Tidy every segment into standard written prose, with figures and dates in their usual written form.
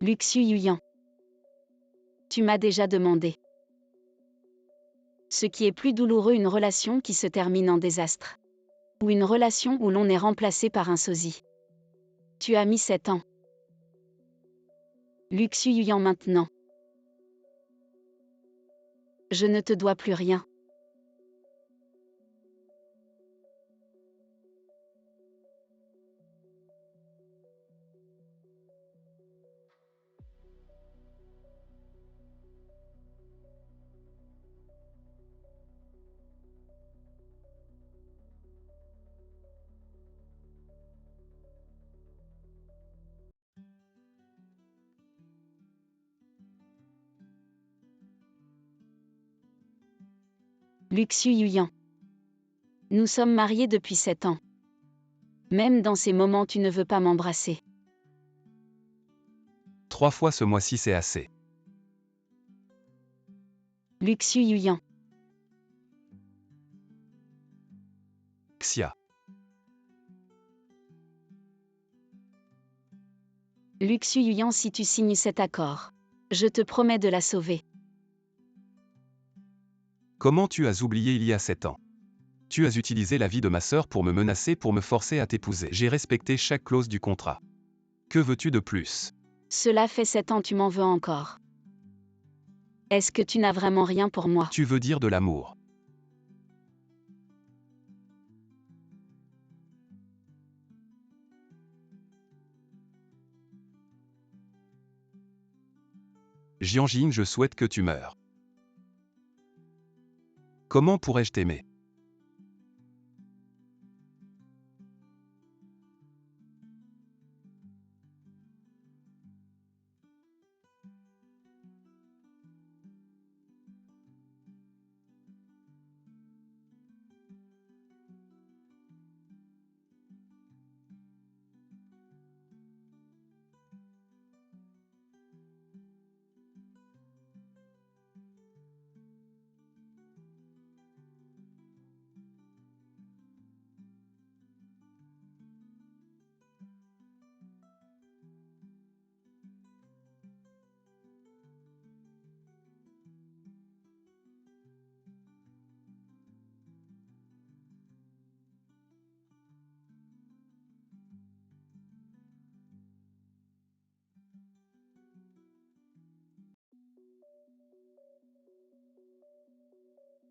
Luxu Yuyan. Tu m'as déjà demandé. Ce qui est plus douloureux, une relation qui se termine en désastre. Ou une relation où l'on est remplacé par un sosie. Tu as mis 7 ans. Luxu Yuyan maintenant. Je ne te dois plus rien. Luxu Yuyan. Nous sommes mariés depuis 7 ans. Même dans ces moments, tu ne veux pas m'embrasser. 3 fois ce mois-ci, c'est assez. Luxu Yuyan. Xia. Luxu Yuyan, si tu signes cet accord, je te promets de la sauver. Comment tu as oublié il y a 7 ans? Tu as utilisé la vie de ma sœur pour me menacer, pour me forcer à t'épouser. J'ai respecté chaque clause du contrat. Que veux-tu de plus? Cela fait 7 ans, tu m'en veux encore. Est-ce que tu n'as vraiment rien pour moi? Tu veux dire de l'amour? Jianjing, je souhaite que tu meurs. Comment pourrais-je t'aimer?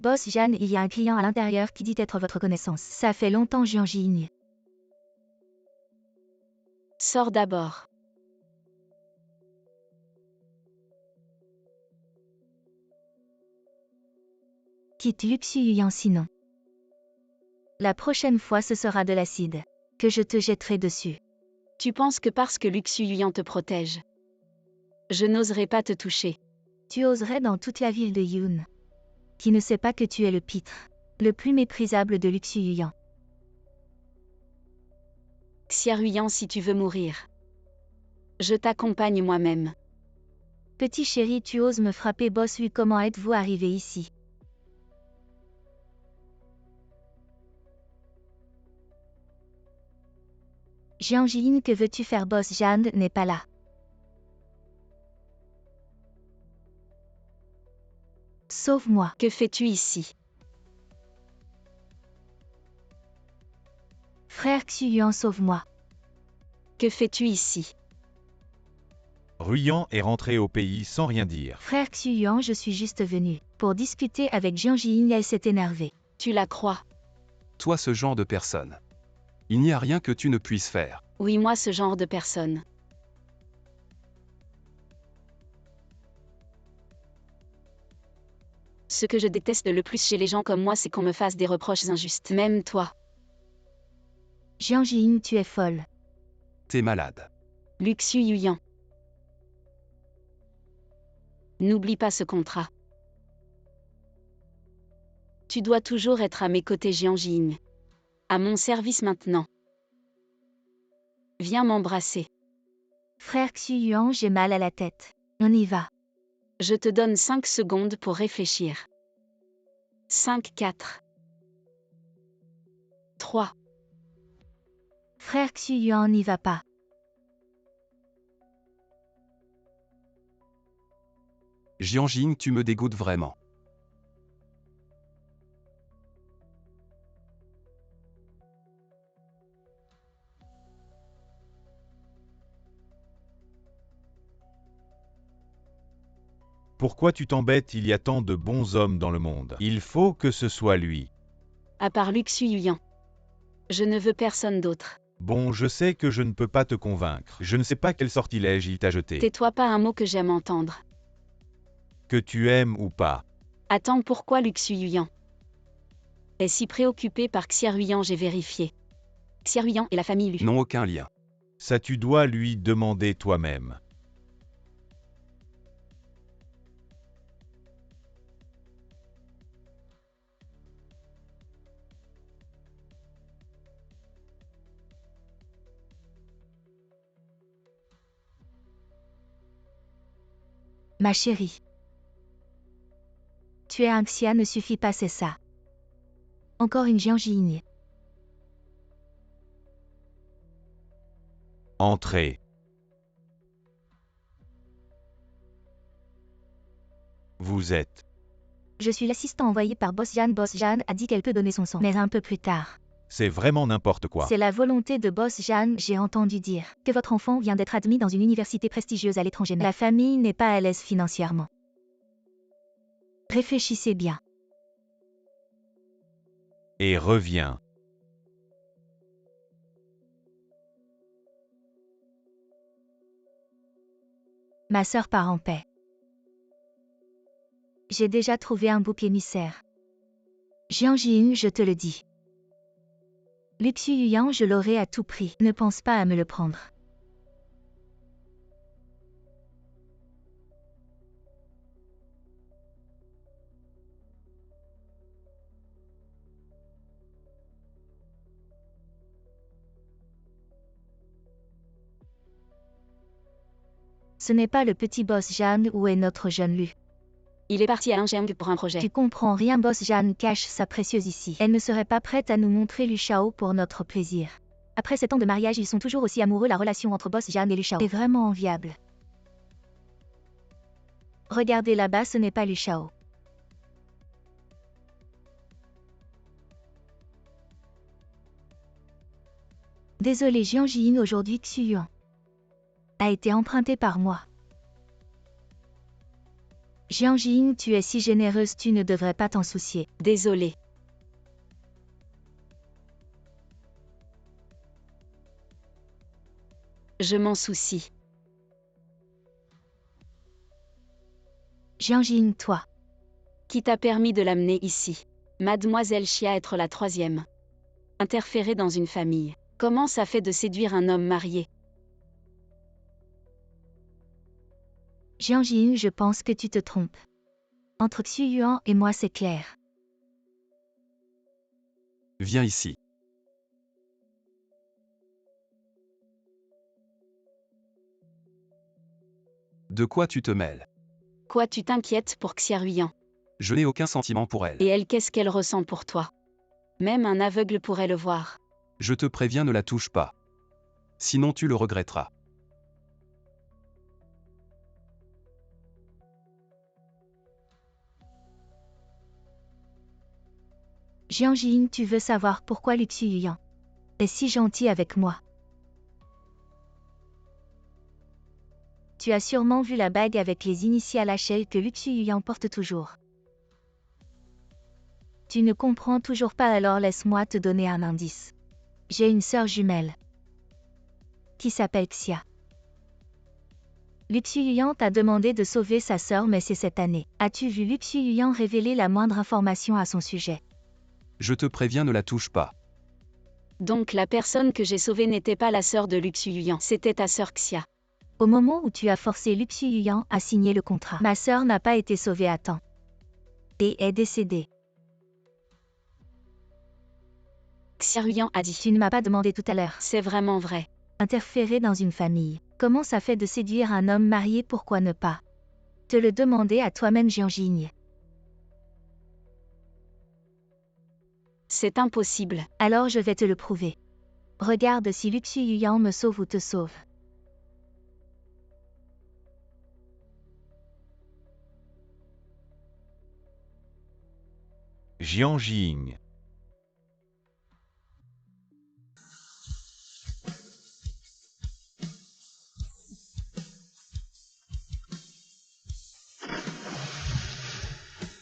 Boss Jeanne, il y a un client à l'intérieur qui dit être votre connaissance. Ça fait longtemps, Jianjing. Sors d'abord. Quitte Luxu Yuyan sinon. La prochaine fois ce sera de l'acide. Que je te jetterai dessus. Tu penses que parce que Luxu Yuyan te protège, je n'oserais pas te toucher. Tu oserais dans toute la ville de Yun. Qui ne sait pas que tu es le pitre, le plus méprisable de Luxu Yuyan. Xia Yuyan, si tu veux mourir, je t'accompagne moi-même. Petit chéri, tu oses me frapper, boss Hu, comment êtes-vous arrivé ici? Jianjing, que veux-tu faire, boss Jeanne n'est pas là. Sauve-moi. Que fais-tu ici? Frère Xuyuan, sauve-moi. Que fais-tu ici? Ruyan est rentré au pays sans rien dire. Frère Xuyuan, je suis juste venu pour discuter avec Jianjing, elle s'est énervée. Tu la crois? Toi, ce genre de personne. Il n'y a rien que tu ne puisses faire. Oui, moi, ce genre de personne. Ce que je déteste le plus chez les gens comme moi, c'est qu'on me fasse des reproches injustes. Même toi. Jianjing, tu es folle. T'es malade. Luxu Yuyan. N'oublie pas ce contrat. Tu dois toujours être à mes côtés, Jianjing. À mon service maintenant. Viens m'embrasser. Frère Xuyuan, j'ai mal à la tête. On y va. Je te donne 5 secondes pour réfléchir. 5, 4, 3. Frère Xuyuan, n'y va pas. Jiang Jing, tu me dégoûtes vraiment. Pourquoi tu t'embêtes? Il y a tant de bons hommes dans le monde. Il faut que ce soit lui. À part Lu Xuyuyan. Je ne veux personne d'autre. Bon, je sais que je ne peux pas te convaincre. Je ne sais pas quel sortilège il t'a jeté. Tais-toi, pas un mot que j'aime entendre. Que tu aimes ou pas. Attends, pourquoi Lu Xuyuyan est si préoccupé par Xiaoyan? J'ai vérifié. Xiaoyan et la famille Lu. Non, aucun lien. Ça, tu dois lui demander toi-même. Ma chérie. Tu es un Xia ne suffit pas, c'est ça. Encore une Jiang Jing. Entrez. Vous êtes. Je suis l'assistant envoyé par Boss Jan. Boss Jan a dit qu'elle peut donner son sang. Mais un peu plus tard. C'est vraiment n'importe quoi. C'est la volonté de Boss Jan. J'ai entendu dire que votre enfant vient d'être admis dans une université prestigieuse à l'étranger. Mais la famille n'est pas à l'aise financièrement. Réfléchissez bien. Et reviens. Ma sœur part en paix. J'ai déjà trouvé un bouc émissaire. Jiang Jing, je te le dis. Lu Xuyuyan, je l'aurai à tout prix. Ne pense pas à me le prendre. Ce n'est pas le petit boss Jan. Où est notre jeune Lu? Il est parti à Injiang pour un projet. Tu comprends rien, boss Jan cache sa précieuse ici. Elle ne serait pas prête à nous montrer Lu Shao pour notre plaisir. Après 7 ans de mariage, ils sont toujours aussi amoureux. La relation entre boss Jan et Lu Shao est vraiment enviable. Regardez là-bas, ce n'est pas Lu Shao. Désolé Jiang Jing, aujourd'hui Xuyuan a été emprunté par moi. Jiang Jing, tu es si généreuse, tu ne devrais pas t'en soucier. Désolé. Je m'en soucie. Jiang Jing, toi. Qui t'a permis de l'amener ici? Mademoiselle Xia être la troisième. Interférer dans une famille. Comment ça fait de séduire un homme marié? Jiang Jing, je pense que tu te trompes. Entre Xuyuan et moi, c'est clair. Viens ici. De quoi tu te mêles? Quoi, tu t'inquiètes pour Xiaoyan? Je n'ai aucun sentiment pour elle. Et elle, qu'est-ce qu'elle ressent pour toi? Même un aveugle pourrait le voir. Je te préviens, ne la touche pas. Sinon tu le regretteras. Jiang Jing, tu veux savoir pourquoi Lu Xuyuyan est si gentil avec moi? Tu as sûrement vu la bague avec les initiales HL que Lu Xuyuyan porte toujours. Tu ne comprends toujours pas, alors laisse-moi te donner un indice. J'ai une sœur jumelle qui s'appelle Xia. Lu Xuyuyan t'a demandé de sauver sa sœur, mais c'est cette année. As-tu vu Lu Xuyuyan révéler la moindre information à son sujet? Je te préviens, ne la touche pas. Donc la personne que j'ai sauvée n'était pas la sœur de Lu Xuyuyan, c'était ta sœur Xia. Au moment où tu as forcé Lu Xuyuyan à signer le contrat, ma sœur n'a pas été sauvée à temps et est décédée. Xiaoyan a dit. Tu ne m'as pas demandé tout à l'heure. C'est vraiment vrai. Interférer dans une famille. Comment ça fait de séduire un homme marié? Pourquoi ne pas te le demander à toi-même, Jiang Jing? C'est impossible. Alors je vais te le prouver. Regarde si Lu Xuyuyan me sauve ou te sauve. Jiang Jiying.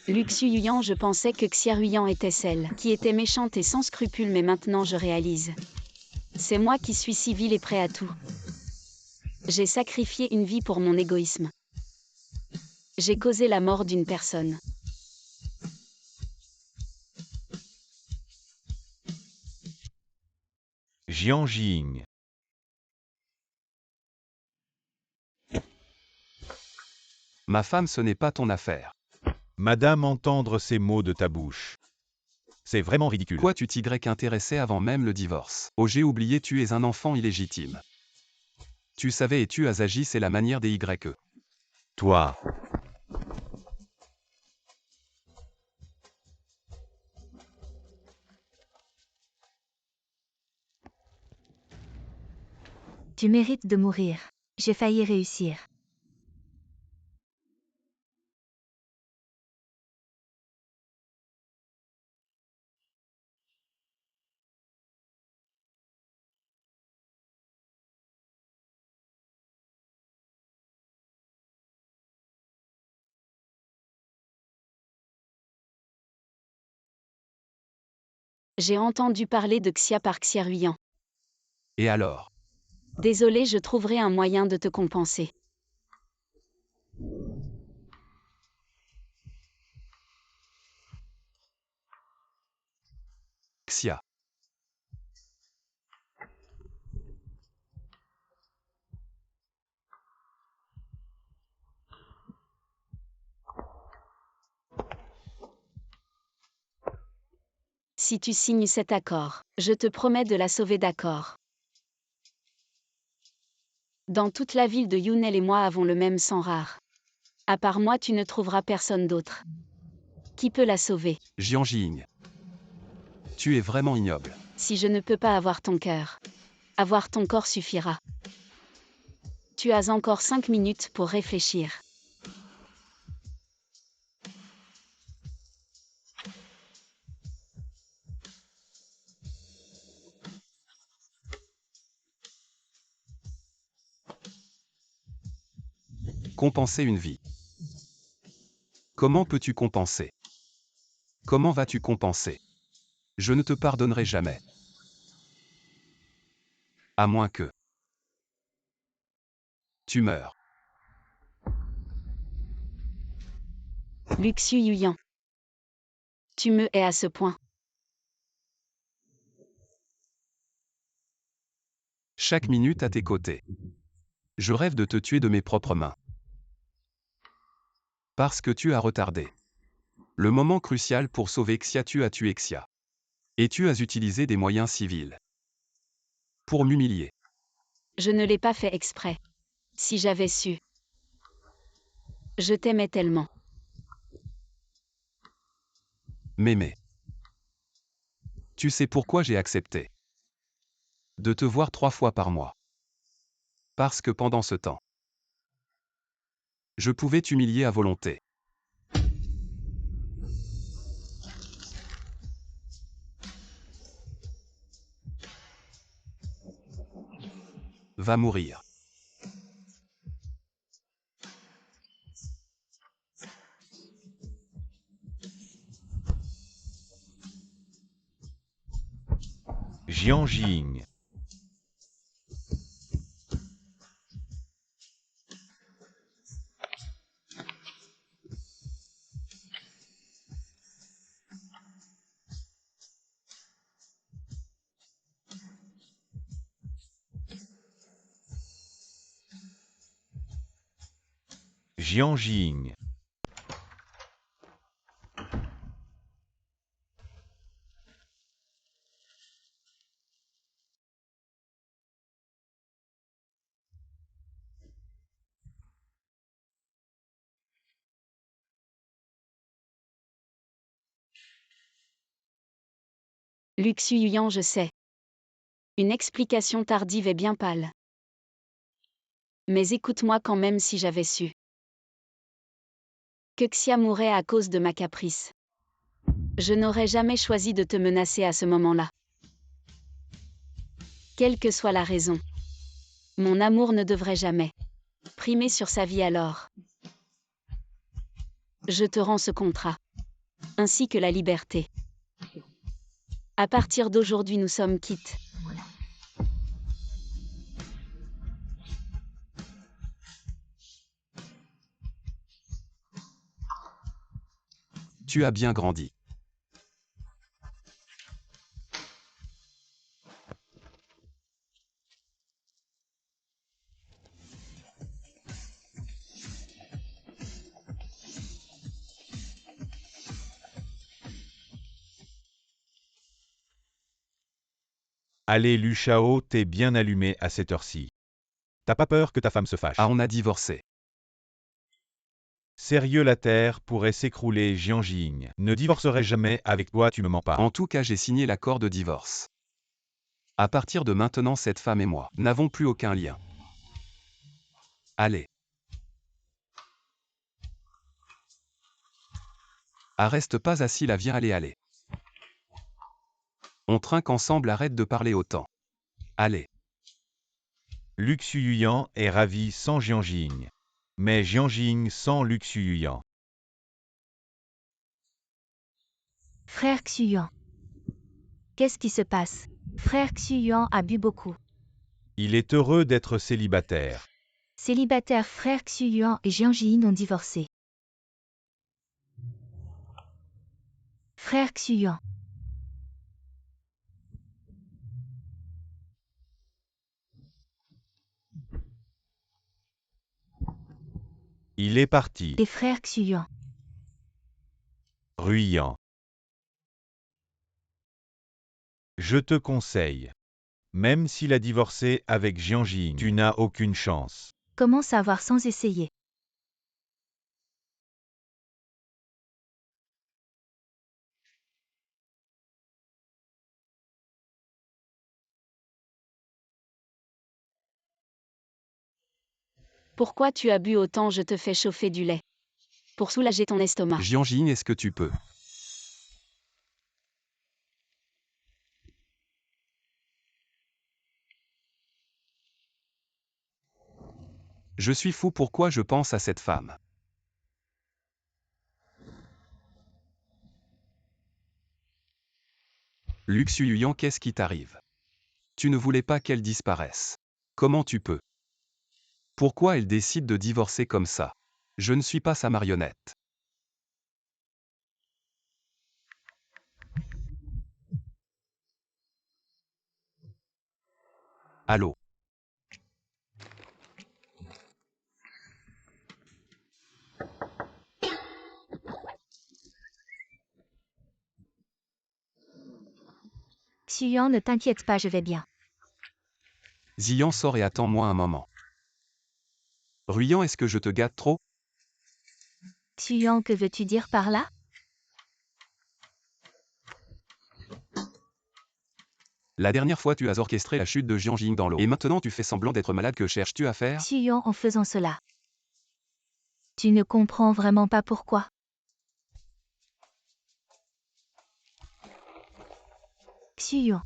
Luxu Yuyan, je pensais que Xia Ruyan était celle qui était méchante et sans scrupules, mais maintenant je réalise. C'est moi qui suis si vil et prêt à tout. J'ai sacrifié une vie pour mon égoïsme. J'ai causé la mort d'une personne. Jiang Jiying. Ma femme, ce n'est pas ton affaire. Madame, entendre ces mots de ta bouche. C'est vraiment ridicule. Quoi, tu t'y intéressé avant même le divorce? Oh, j'ai oublié, tu es un enfant illégitime. Tu savais et tu as agi, c'est la manière des YE. Toi. Tu mérites de mourir. J'ai failli réussir. J'ai entendu parler de Xia par Xia Ruyan. Et alors? Désolé, je trouverai un moyen de te compenser. Xia. Si tu signes cet accord, je te promets de la sauver, d'accord. Dans toute la ville de Yunel et moi avons le même sang rare. À part moi, tu ne trouveras personne d'autre. Qui peut la sauver? Jiang Jiying. Tu es vraiment ignoble. Si je ne peux pas avoir ton cœur, avoir ton corps suffira. Tu as encore 5 minutes pour réfléchir. Compenser une vie. Comment peux-tu compenser? Comment vas-tu compenser? Je ne te pardonnerai jamais. À moins que tu meurs. Luxu Yuyan. Tu me hais à ce point. Chaque minute à tes côtés. Je rêve de te tuer de mes propres mains. Parce que tu as retardé le moment crucial pour sauver Xia, tu as tué Xia. Et tu as utilisé des moyens civils pour m'humilier. Je ne l'ai pas fait exprès. Si j'avais su. Je t'aimais tellement. Mémé. Tu sais pourquoi j'ai accepté de te voir 3 fois par mois? Parce que pendant ce temps, je pouvais t'humilier à volonté. Va mourir. Jiang Jiying. Jiang Jiying. Luxu Yuyan, je sais. Une explication tardive et bien pâle. Mais écoute-moi quand même, si j'avais su que Xia mourrait à cause de ma caprice. Je n'aurais jamais choisi de te menacer à ce moment-là. Quelle que soit la raison. Mon amour ne devrait jamais primer sur sa vie alors. Je te rends ce contrat. Ainsi que la liberté. À partir d'aujourd'hui, nous sommes quittes. Tu as bien grandi. Allez Luchao, t'es bien allumé à cette heure-ci. T'as pas peur que ta femme se fâche? Ah, on a divorcé. Sérieux, la terre pourrait s'écrouler, Jian Jing. Ne divorcerai jamais avec toi, tu me mens pas. En tout cas, j'ai signé l'accord de divorce. À partir de maintenant, cette femme et moi n'avons plus aucun lien. Allez. Ah, reste pas assis là, viens, allez. On trinque ensemble, arrête de parler autant. Allez. Lu Xuyuyan est ravi sans Jian Jing. Mais Jian Jing sans Lu Xuyuyan. Frère Xuyuan. Qu'est-ce qui se passe? Frère Xuyuan a bu beaucoup. Il est heureux d'être célibataire. Célibataire, frère Xuyuan et Jian Jing ont divorcé. Frère Xuyuan. Il est parti. Les frères Xuyuan. Ruyan. Je te conseille. Même s'il a divorcé avec Jian Jing, tu n'as aucune chance. Comment savoir sans essayer? Pourquoi tu as bu autant? Je te fais chauffer du lait. Pour soulager ton estomac. Jian Jing, est-ce que tu peux? Je suis fou, pourquoi je pense à cette femme? Lu Xuyuyan, qu'est-ce qui t'arrive? Tu ne voulais pas qu'elle disparaisse. Comment tu peux? Pourquoi elle décide de divorcer comme ça? Je ne suis pas sa marionnette. Allô? Xuyuan, ne t'inquiète pas, je vais bien. Ziyan, sort et attends-moi un moment. Ruyan, est-ce que je te gâte trop? Xuyuan, que veux-tu dire par là? La dernière fois, tu as orchestré la chute de Jian Jing dans l'eau. Et maintenant, tu fais semblant d'être malade. Que cherches-tu à faire? Xuyuan, en faisant cela. Tu ne comprends vraiment pas pourquoi. Xuyuan.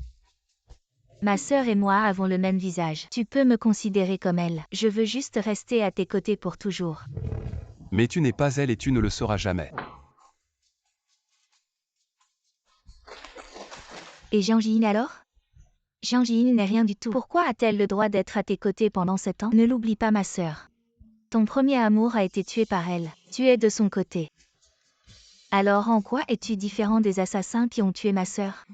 Ma sœur et moi avons le même visage. Tu peux me considérer comme elle. Je veux juste rester à tes côtés pour toujours. Mais tu n'es pas elle et tu ne le seras jamais. Et Jian Jing alors? Jian Jing n'est rien du tout. Pourquoi a-t-elle le droit d'être à tes côtés pendant 7 ans? Ne l'oublie pas, ma sœur. Ton premier amour a été tué par elle. Tu es de son côté. Alors en quoi es-tu différent des assassins qui ont tué ma sœur?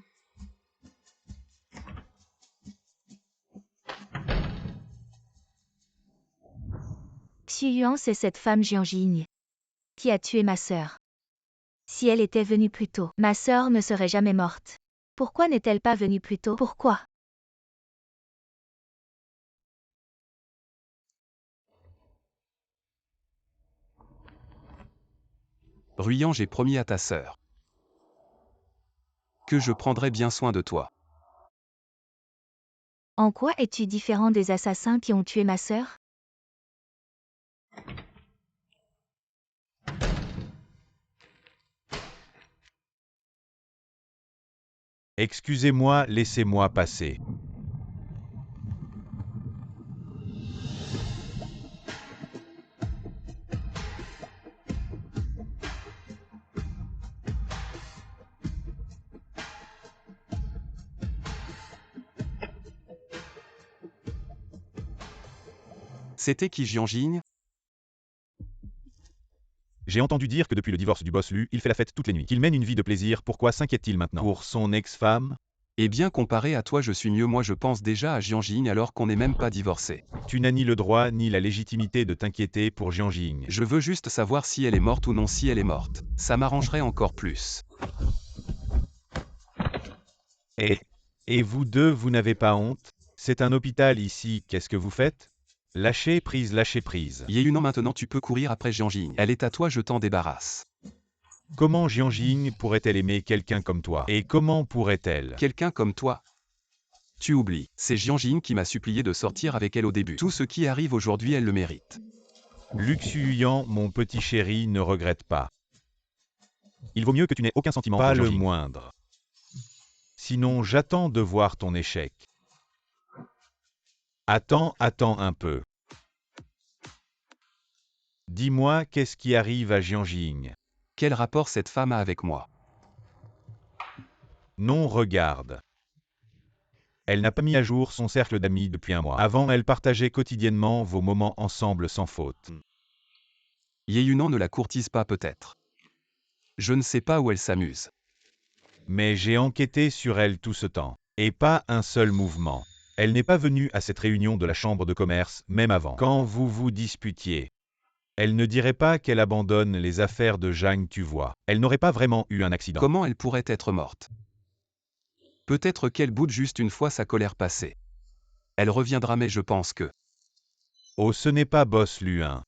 Xuyuan, c'est cette femme Jian Jing qui a tué ma sœur. Si elle était venue plus tôt, ma sœur ne serait jamais morte. Pourquoi n'est-elle pas venue plus tôt? Pourquoi? Ruyan, j'ai promis à ta sœur que je prendrai bien soin de toi. En quoi es-tu différent des assassins qui ont tué ma sœur? Excusez-moi, laissez-moi passer. C'était qui Jianjing? J'ai entendu dire que depuis le divorce du boss Lu, il fait la fête toutes les nuits. Qu'il mène une vie de plaisir, pourquoi s'inquiète-t-il maintenant? Pour son ex-femme? Eh bien comparé à toi je suis mieux, moi je pense déjà à Jianjing alors qu'on n'est même pas divorcé. Tu n'as ni le droit ni la légitimité de t'inquiéter pour Jianjing. Je veux juste savoir si elle est morte ou non. Si elle est morte, ça m'arrangerait encore plus. Et vous deux, vous n'avez pas honte? C'est un hôpital ici, qu'est-ce que vous faites? Lâchez prise, lâchez prise. Yeyunan, maintenant tu peux courir après Jianjing. Elle est à toi, je t'en débarrasse. Comment Jianjing pourrait-elle aimer quelqu'un comme toi? Et comment pourrait-elle? Quelqu'un comme toi? Tu oublies, c'est Jianjing qui m'a supplié de sortir avec elle au début. Tout ce qui arrive aujourd'hui, elle le mérite. Luxuyan, mon petit chéri, ne regrette pas. Il vaut mieux que tu n'aies aucun sentiment Pas pour le Jianjing. Moindre. Sinon, j'attends de voir ton échec. Attends un peu. Dis-moi, qu'est-ce qui arrive à Jianjing? Quel rapport cette femme a avec moi? Non, regarde. Elle n'a pas mis à jour son cercle d'amis depuis un mois. Avant, elle partageait quotidiennement vos moments ensemble sans faute. Yeyunan ne la courtise pas peut-être. Je ne sais pas où elle s'amuse. Mais j'ai enquêté sur elle tout ce temps. Et pas un seul mouvement. Elle n'est pas venue à cette réunion de la chambre de commerce, même avant. Quand vous vous disputiez. Elle ne dirait pas qu'elle abandonne les affaires de Zhang, tu vois. Elle n'aurait pas vraiment eu un accident. Comment elle pourrait être morte? Peut-être qu'elle boude juste une fois sa colère passée. Elle reviendra, mais je pense que... Oh, ce n'est pas Boss Lu, hein.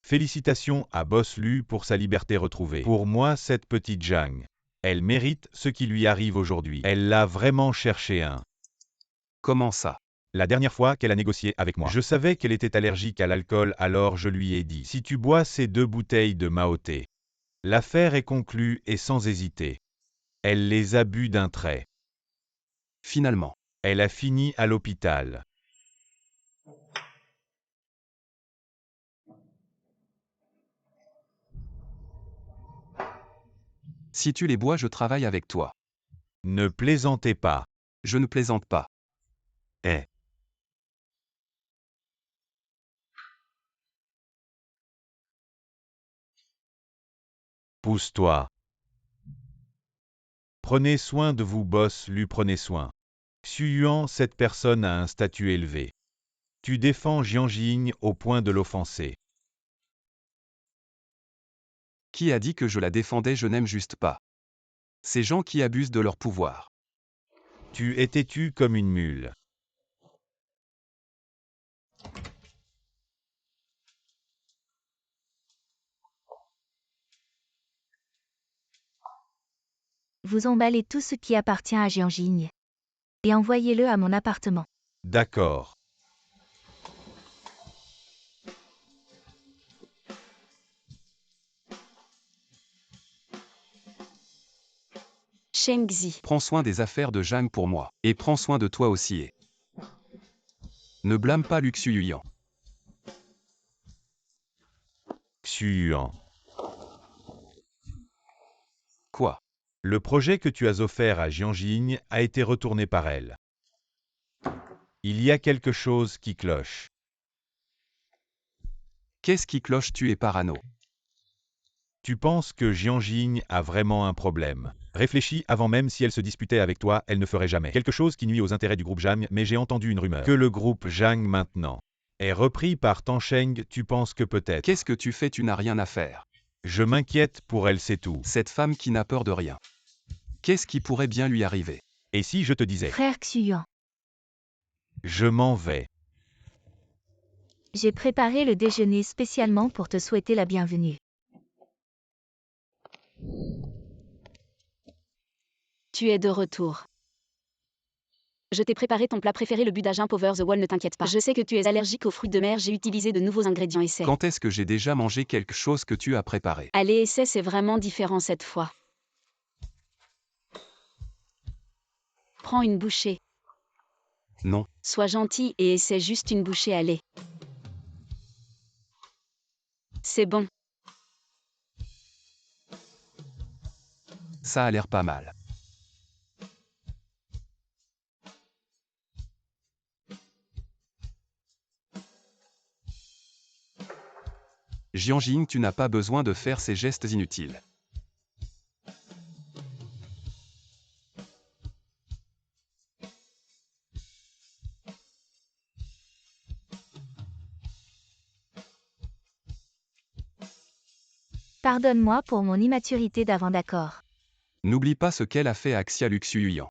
Félicitations à Boss Lu pour sa liberté retrouvée. Pour moi, cette petite Zhang, elle mérite ce qui lui arrive aujourd'hui. Elle l'a vraiment cherché, hein. Comment ça? La dernière fois qu'elle a négocié avec moi, je savais qu'elle était allergique à l'alcool, alors je lui ai dit « Si tu bois ces 2 bouteilles de Maoté, l'affaire est conclue et sans hésiter. » Elle les a bu d'un trait. Finalement. Elle a fini à l'hôpital. Si tu les bois, je travaille avec toi. Ne plaisantez pas. Je ne plaisante pas. Pousse-toi. Prenez soin de vous, Boss Lu, prenez soin. Xuyuan, cette personne a un statut élevé. Tu défends Jianjing au point de l'offenser. Qui a dit que je la défendais? Je n'aime juste pas ces gens qui abusent de leur pouvoir. Tu es têtu comme une mule. Vous emballez tout ce qui appartient à Jianjing. Et envoyez-le à mon appartement. D'accord. Shengzi. Prends soin des affaires de Zhang pour moi. Et prends soin de toi aussi et... Ne blâme pas Luxuyan. Xuyuan. Quoi? Le projet que tu as offert à Jianjing a été retourné par elle. Il y a quelque chose qui cloche. Qu'est-ce qui cloche? Tu es parano. Tu penses que Jianjing a vraiment un problème. Réfléchis avant même si elle se disputait avec toi, elle ne ferait jamais quelque chose qui nuit aux intérêts du groupe Zhang, mais j'ai entendu une rumeur. Que le groupe Zhang maintenant est repris par Tansheng, tu penses que peut-être... Qu'est-ce que tu fais? Tu n'as rien à faire. Je m'inquiète pour elle, c'est tout. Cette femme qui n'a peur de rien. Qu'est-ce qui pourrait bien lui arriver? Et si je te disais... Frère Xuyuan, Je m'en vais. j'ai préparé le déjeuner spécialement pour te souhaiter la bienvenue. Tu es de retour. Je t'ai préparé ton plat préféré, le budajin over the wall, ne t'inquiète pas. Je sais que tu es allergique aux fruits de mer, j'ai utilisé de nouveaux ingrédients, essaie. Quand est-ce que j'ai déjà mangé quelque chose que tu as préparé? Allez, essaie, c'est vraiment différent cette fois. Prends une bouchée. Non, Sois gentil et essaie juste une bouchée, allez. C'est bon. ça a l'air pas mal. Jianjing, tu n'as pas besoin de faire ces gestes inutiles. Pardonne-moi pour mon immaturité d'avant, d'accord. N'oublie pas ce qu'elle a fait à Xia Luxuyan.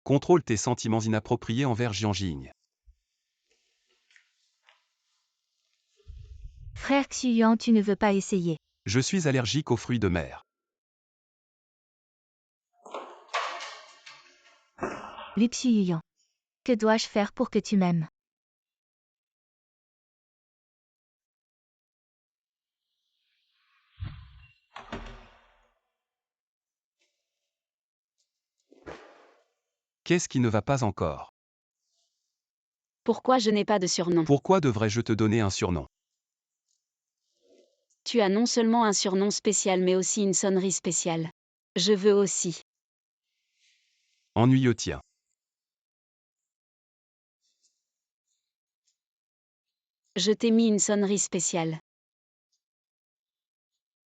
Contrôle tes sentiments inappropriés envers Jianjing. Frère Xuyuan, tu ne veux pas essayer. Je suis allergique aux fruits de mer. Lu Xuyuan. Que dois-je faire pour que tu m'aimes? Qu'est-ce qui ne va pas encore? Pourquoi je n'ai pas de surnom? Pourquoi devrais-je te donner un surnom? Tu as non seulement un surnom spécial mais aussi une sonnerie spéciale. Je veux aussi. Ennuyeux, tiens. Je t'ai mis une sonnerie spéciale.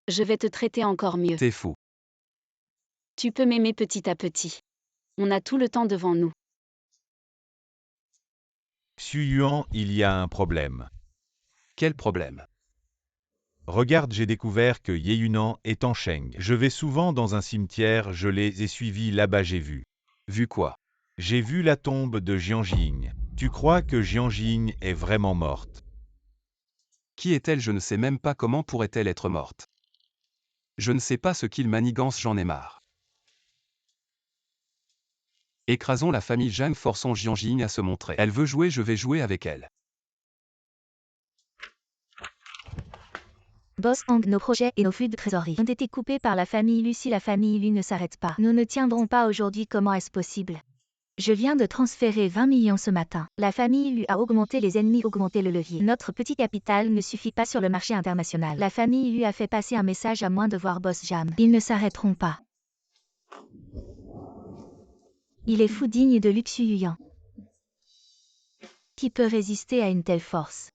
Je vais te traiter encore mieux. T'es fou. Tu peux m'aimer petit à petit. On a tout le temps devant nous. Xuyuan, il y a un problème. Quel problème? Regarde, j'ai découvert que Yeyunan est en Sheng. Je vais souvent dans un cimetière, je les ai suivis là-bas, j'ai vu. Vu quoi? J'ai vu la tombe de Jianjing. Tu crois que Jianjing est vraiment morte? Qui est-elle? Je ne sais même pas comment pourrait-elle être morte. Je ne sais pas ce qu'il manigance, j'en ai marre. Écrasons la famille Zhang, forçons Jianjing à se montrer. Elle veut jouer, je vais jouer avec elle. Boss Hang, nos projets et nos flux de trésorerie ont été coupés par la famille Lu. Si la famille Lu ne s'arrête pas, nous ne tiendrons pas aujourd'hui. Comment est-ce possible? Je viens de transférer 20 millions ce matin. La famille Lu a augmenté les ennemis, augmenté le levier. Notre petit capital ne suffit pas sur le marché international. La famille Lu a fait passer un message à moins de voir Boss Jam. Ils ne s'arrêteront pas. Il est fou, digne de Lu Xuyuan. Qui peut résister à une telle force?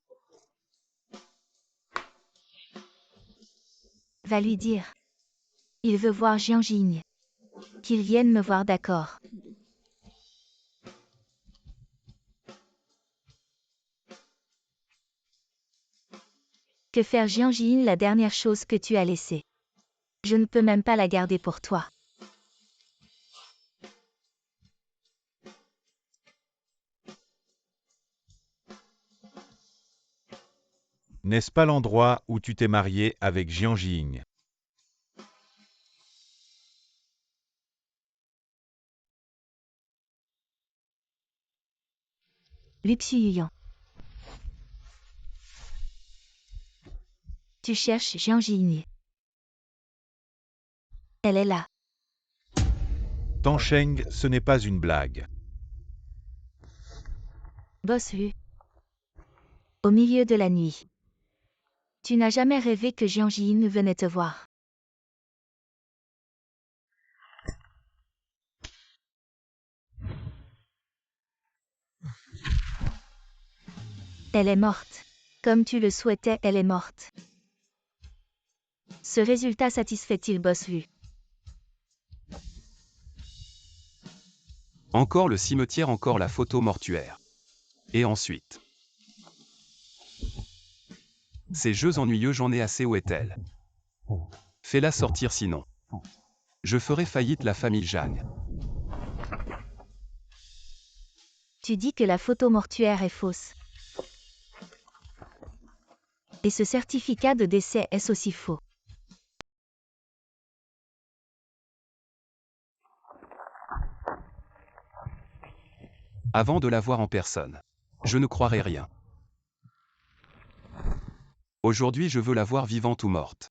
Va lui dire. Il veut voir Jianjing. Qu'il vienne me voir, d'accord. Que faire Jianjing, la dernière chose que tu as laissée? Je ne peux même pas la garder pour toi. N'est-ce pas l'endroit où tu t'es marié avec Jianjing? Lu Xuyuan. Tu cherches Jianjing. Elle est là. Tansheng, ce n'est pas une blague. Boss Lu. Au milieu de la nuit. Tu n'as jamais rêvé que Jianjing venait te voir. Elle est morte. Comme tu le souhaitais, elle est morte. Ce résultat satisfait-il Boss Lu? Encore le cimetière, encore la photo mortuaire. Et ensuite. Ces jeux ennuyeux, j'en ai assez, où est-elle? Fais-la sortir sinon. Je ferai faillite la famille Zhang. Tu dis que la photo mortuaire est fausse. Et ce certificat de décès est aussi faux. Avant de la voir en personne. Je ne croirais rien. Aujourd'hui, je veux la voir vivante ou morte.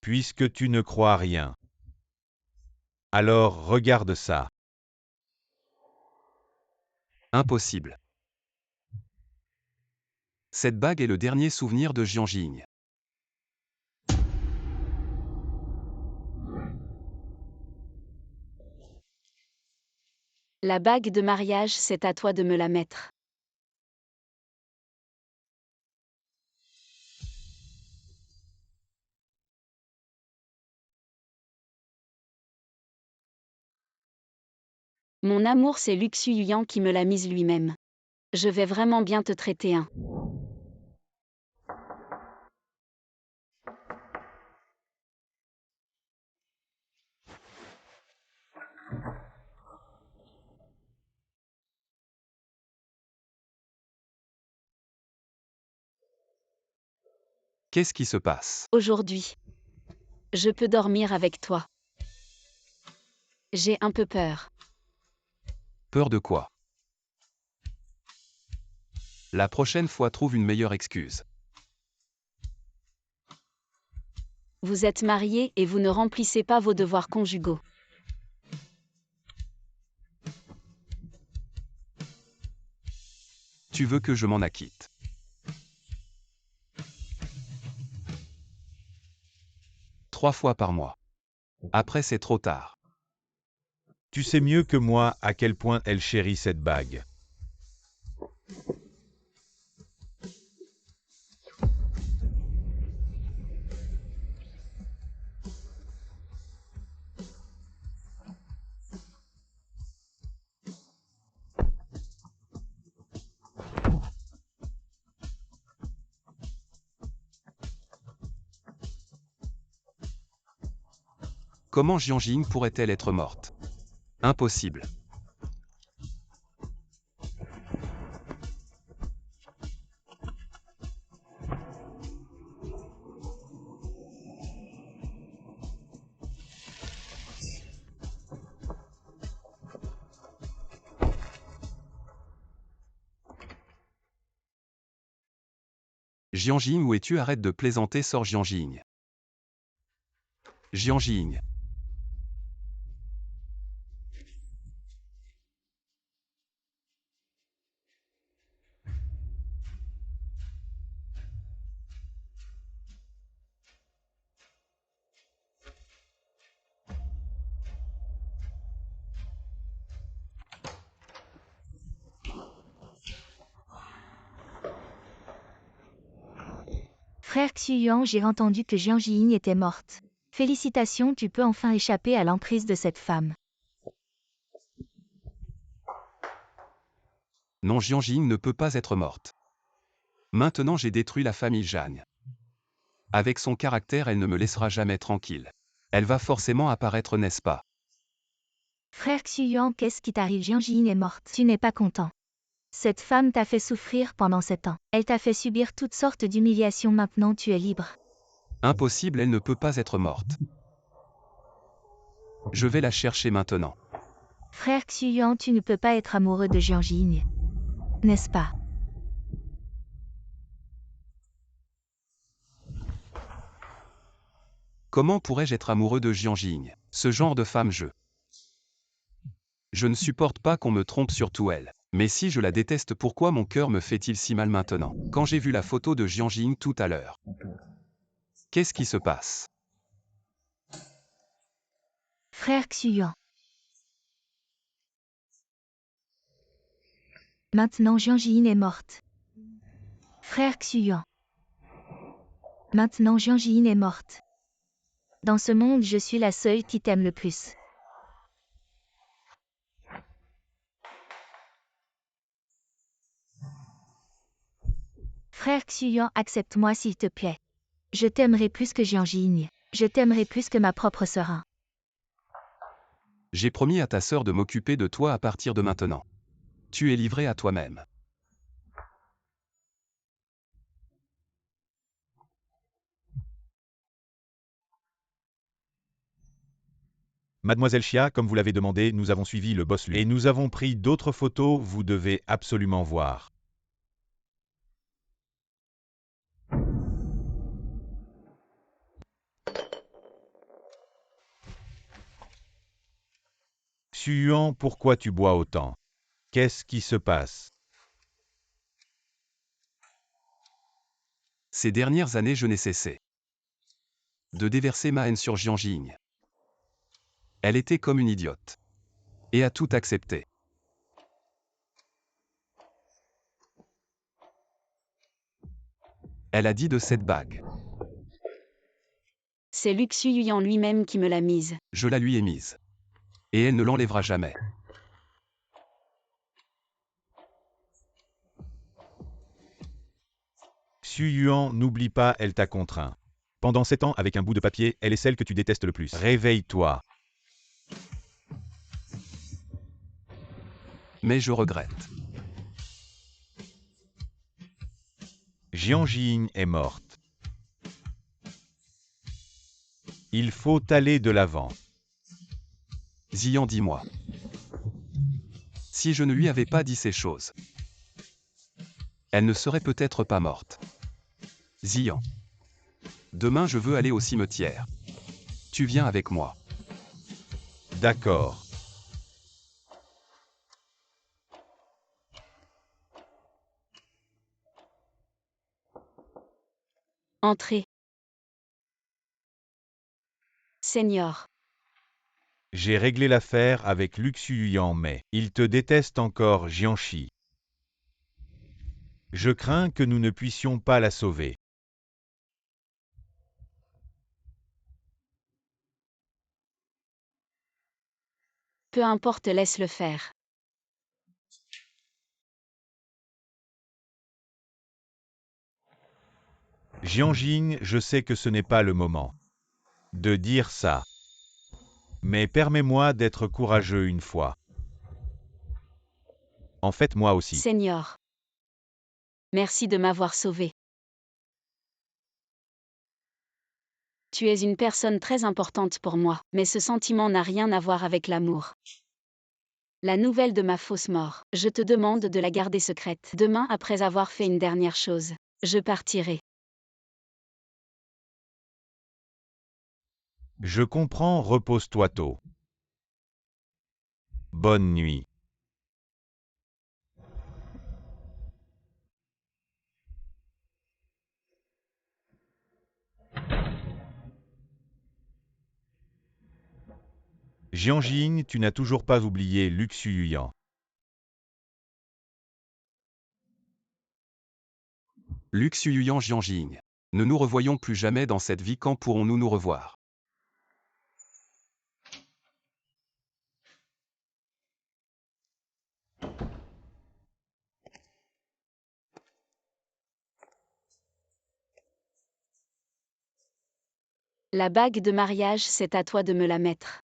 Puisque tu ne crois rien. Alors regarde ça. Impossible. Cette bague est le dernier souvenir de Jian Jing. La bague de mariage, c'est à toi de me la mettre. Mon amour, c'est Luxu Yuyan qui me l'a mise lui-même. Je vais vraiment bien te traiter, hein. Qu'est-ce qui se passe? Aujourd'hui, je peux dormir avec toi. J'ai un peu peur. Peur de quoi? La prochaine fois, trouve une meilleure excuse. Vous êtes mariés et vous ne remplissez pas vos devoirs conjugaux. Tu veux que je m'en acquitte? Trois fois par mois. Après, c'est trop tard. Tu sais mieux que moi à quel point elle chérit cette bague. Comment Jian Jing pourrait-elle être morte? Impossible. Jian Jing, où es-tu? Arrête de plaisanter, sors Jian Jing. Jian Jing. Frère Xuyuan, j'ai entendu que Jian Jiying était morte. Félicitations, tu peux enfin échapper à l'emprise de cette femme. Non, Jian Jing ne peut pas être morte. Maintenant, j'ai détruit la famille Zhang. Avec son caractère, elle ne me laissera jamais tranquille. Elle va forcément apparaître, n'est-ce pas? Frère Xuyuan, qu'est-ce qui t'arrive? Jian Jiying est morte. Tu n'es pas content. Cette femme t'a fait souffrir pendant 7 ans. Elle t'a fait subir toutes sortes d'humiliations, maintenant tu es libre. Impossible, elle ne peut pas être morte. Je vais la chercher maintenant. Frère Xuyuan, tu ne peux pas être amoureux de Jian Jiying. N'est-ce pas? Comment pourrais-je être amoureux de Jian Jing? Ce genre de femme, Je ne supporte pas qu'on me trompe, surtout elle. Mais si je la déteste, pourquoi mon cœur me fait-il si mal maintenant? Quand j'ai vu la photo de Jian Jing tout à l'heure. Qu'est-ce qui se passe? Frère Xuyuan. Maintenant Jian Jiying est morte. Frère Xuyuan. Maintenant Jian Jiying est morte. Dans ce monde, je suis la seule qui t'aime le plus. Frère Xuyuan, accepte-moi s'il te plaît. Je t'aimerai plus que Jian Jiying. Je t'aimerai plus que ma propre sœur. J'ai promis à ta sœur de m'occuper de toi à partir de maintenant. Tu es livré à toi-même. Mademoiselle Xia, comme vous l'avez demandé, nous avons suivi le boss Lu. Et nous avons pris d'autres photos, vous devez absolument voir. Xu-Yuan, pourquoi tu bois autant? Qu'est-ce qui se passe? Ces dernières années, je n'ai cessé de déverser ma haine sur Jiang Jing. Elle était comme une idiote. Et a tout accepté. Elle a dit de cette bague. C'est Lu Xuyuyan lui-même qui me l'a mise. Je la lui ai mise. Et elle ne l'enlèvera jamais. Xu-Yuan, n'oublie pas, elle t'a contraint. Pendant 7 ans, avec un bout de papier, elle est celle que tu détestes le plus. Réveille-toi. Mais je regrette. Jiang Jing est morte. Il faut aller de l'avant. Ziyan, dis-moi. Si je ne lui avais pas dit ces choses, elle ne serait peut-être pas morte. Ziyan. Demain je veux aller au cimetière. Tu viens avec moi. D'accord. Entrez. Seigneur. J'ai réglé l'affaire avec Lu Xuyuyan, mais il te déteste encore, Jianxi. Je crains que nous ne puissions pas la sauver. Peu importe, laisse-le faire. Jiang Jing, je sais que ce n'est pas le moment de dire ça. Mais permets-moi d'être courageux une fois. En fait, moi aussi. Seigneur. Merci de m'avoir sauvé. Tu es une personne très importante pour moi, mais ce sentiment n'a rien à voir avec l'amour. La nouvelle de ma fausse mort, je te demande de la garder secrète. Demain, après avoir fait une dernière chose, je partirai. Je comprends, repose-toi tôt. Bonne nuit. Jiang Jing, tu n'as toujours pas oublié Lu Xuyuyan. Lu Xuyuyan, Jiang Jing. Ne nous revoyons plus jamais dans cette vie, quand pourrons-nous nous revoir? La bague de mariage, c'est à toi de me la mettre.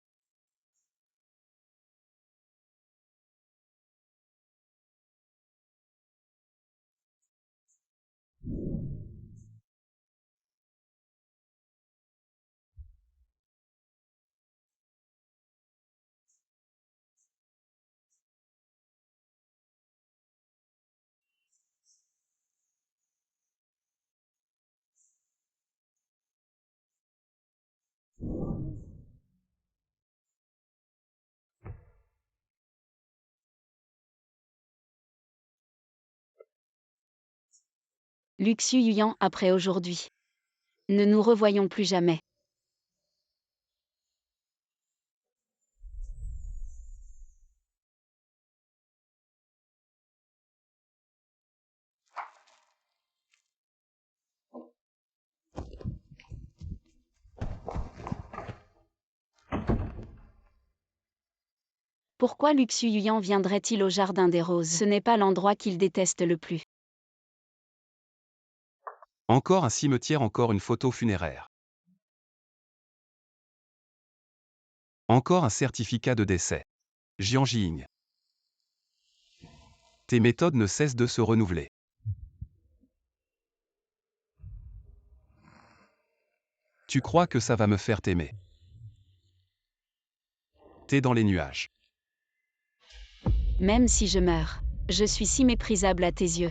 Lu Xuyuyan, après aujourd'hui. Ne nous revoyons plus jamais. Pourquoi Lu Xuyuyan viendrait-il au Jardin des Roses? Ce n'est pas l'endroit qu'il déteste le plus. Encore un cimetière, encore une photo funéraire. Encore un certificat de décès. Jiang Jing. Tes méthodes ne cessent de se renouveler. Tu crois que ça va me faire t'aimer? T'es dans les nuages. Même si je meurs, je suis si méprisable à tes yeux.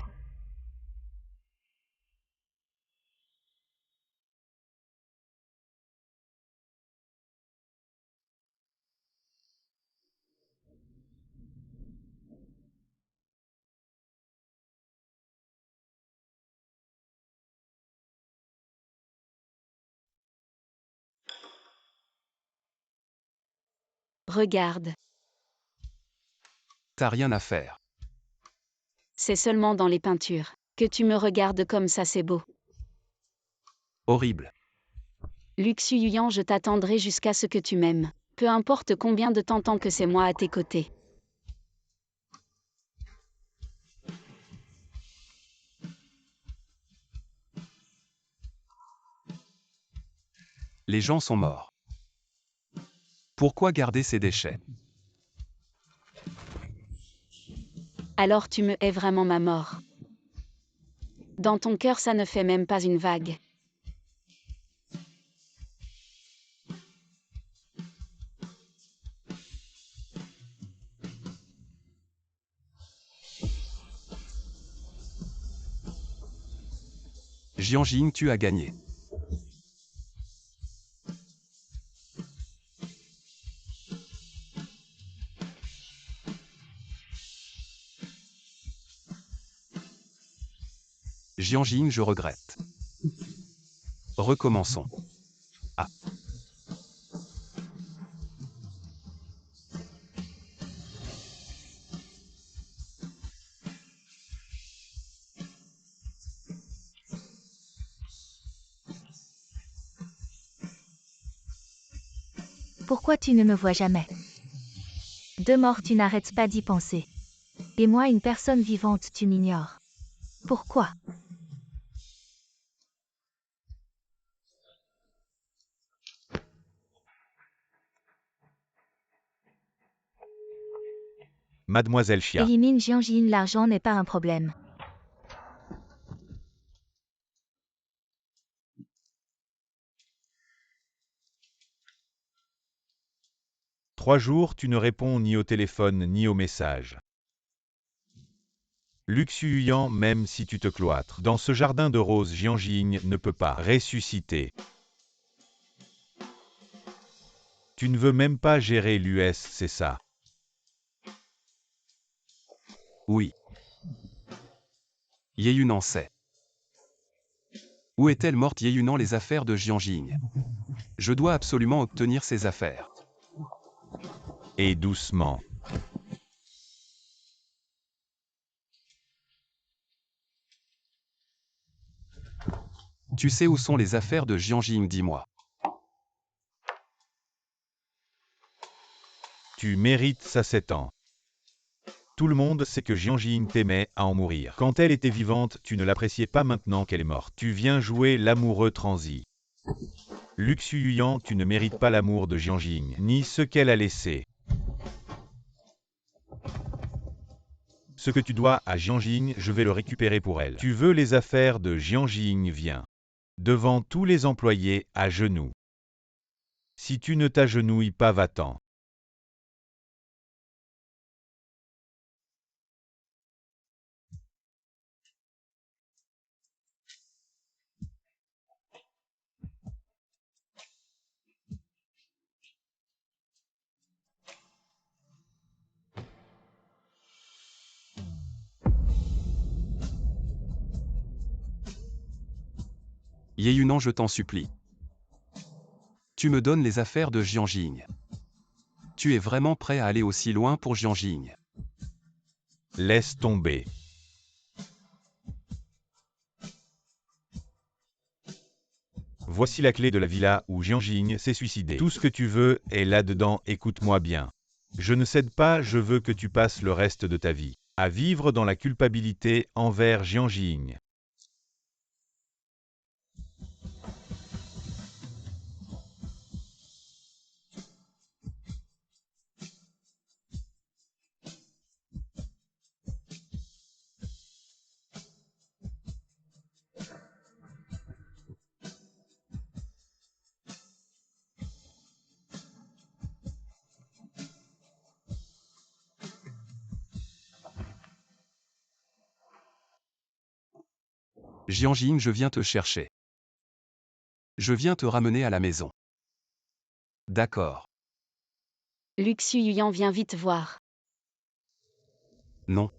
Regarde. T'as rien à faire. C'est seulement dans les peintures. Que tu me regardes comme ça, c'est beau. Horrible. Luxuyan, je t'attendrai jusqu'à ce que tu m'aimes. Peu importe combien de temps tant que c'est moi à tes côtés. Les gens sont morts. Pourquoi garder ces déchets? Alors tu me hais vraiment ma mort. Dans ton cœur ça ne fait même pas une vague. Jiang Jing, tu as gagné. Jiang Jing, je regrette. Recommençons. Ah. Pourquoi tu ne me vois jamais? De mort, tu n'arrêtes pas d'y penser. Et moi, une personne vivante, tu m'ignores. Pourquoi? Mademoiselle Chia. Élimine Jiang Jin, l'argent n'est pas un problème. Trois jours, tu ne réponds ni au téléphone ni aux messages. Luxuyan, même si tu te cloîtres dans ce jardin de roses, Jiang Jing ne peut pas ressusciter. Tu ne veux même pas gérer l'US, c'est ça? Oui. Yeyunan sait. Où est-elle morte Yeyunan? Les affaires de Jiang Jing. Je dois absolument obtenir ces affaires. Et doucement. Tu sais où sont les affaires de Jiang Jing, dis-moi. Tu mérites ça 7 ans. Tout le monde sait que Jiang Jing t'aimait à en mourir. Quand elle était vivante, tu ne l'appréciais pas. Maintenant qu'elle est morte. Tu viens jouer l'amoureux transi. Luxuyan, tu ne mérites pas l'amour de Jiang Jing, ni ce qu'elle a laissé. Ce que tu dois à Jiang Jing, je vais le récupérer pour elle. Tu veux les affaires de Jiang Jing, viens. Devant tous les employés, à genoux. Si tu ne t'agenouilles pas, va-t'en. Yeyunan, je t'en supplie. Tu me donnes les affaires de Jiang Jing. Tu es vraiment prêt à aller aussi loin pour Jiang Jing? Laisse tomber. Voici la clé de la villa où Jiang Jing s'est suicidé. Tout ce que tu veux est là-dedans, écoute-moi bien. Je ne cède pas, je veux que tu passes le reste de ta vie à vivre dans la culpabilité envers Jiang Jing. Jiang Jing, je viens te chercher. Je viens te ramener à la maison. D'accord. Luxuyan, viens vite voir. Non.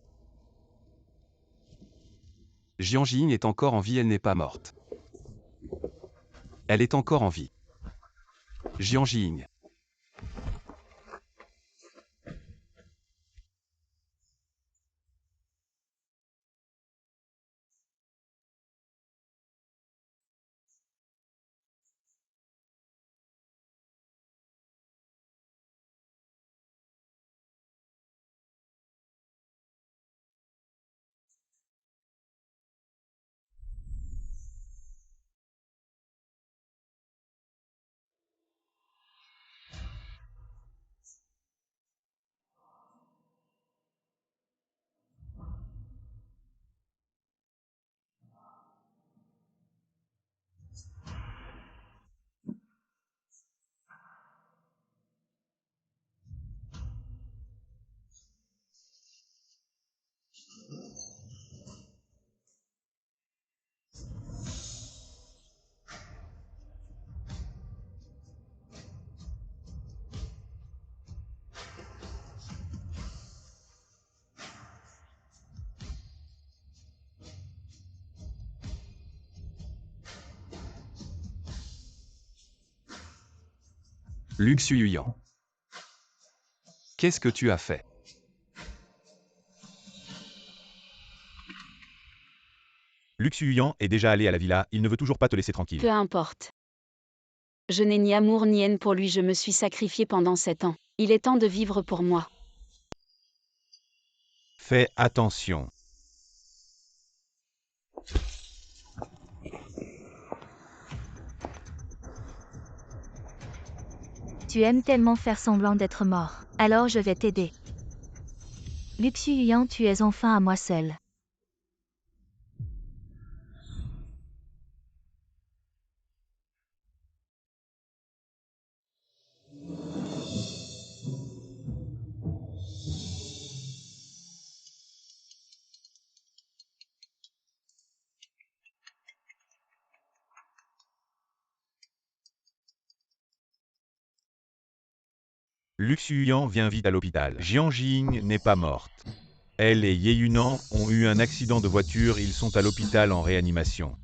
Jiang Jing est encore en vie, elle n'est pas morte. Elle est encore en vie. Jiang Jing. Lu Xuyuyan. Qu'est-ce que tu as fait? Lu Xuyuyan est déjà allé à la villa, il ne veut toujours pas te laisser tranquille. Peu importe. Je n'ai ni amour ni haine pour lui, je me suis sacrifié pendant 7 ans. Il est temps de vivre pour moi. Fais attention. Tu aimes tellement faire semblant d'être mort. Alors je vais t'aider. Lu Xuyuyan, tu es enfin à moi seul. Lu Xuyuyan vient vite à l'hôpital. Jiang Jing n'est pas morte. Elle et Ye Yunan ont eu un accident de voiture, ils sont à l'hôpital en réanimation.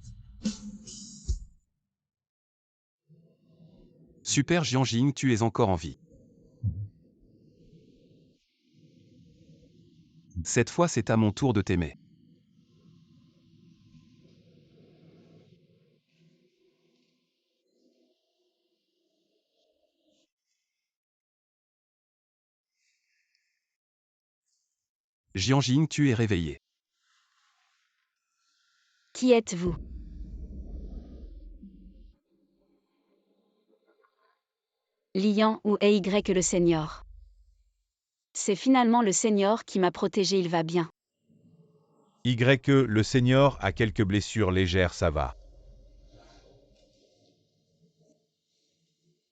Super Jiang Jing, tu es encore en vie. Cette fois, c'est à mon tour de t'aimer. Jiang Jing, tu es réveillé. Qui êtes-vous? Lian ou AY le Seigneur. C'est finalement le Seigneur qui m'a protégé, il va bien. Le Seigneur a quelques blessures légères, ça va.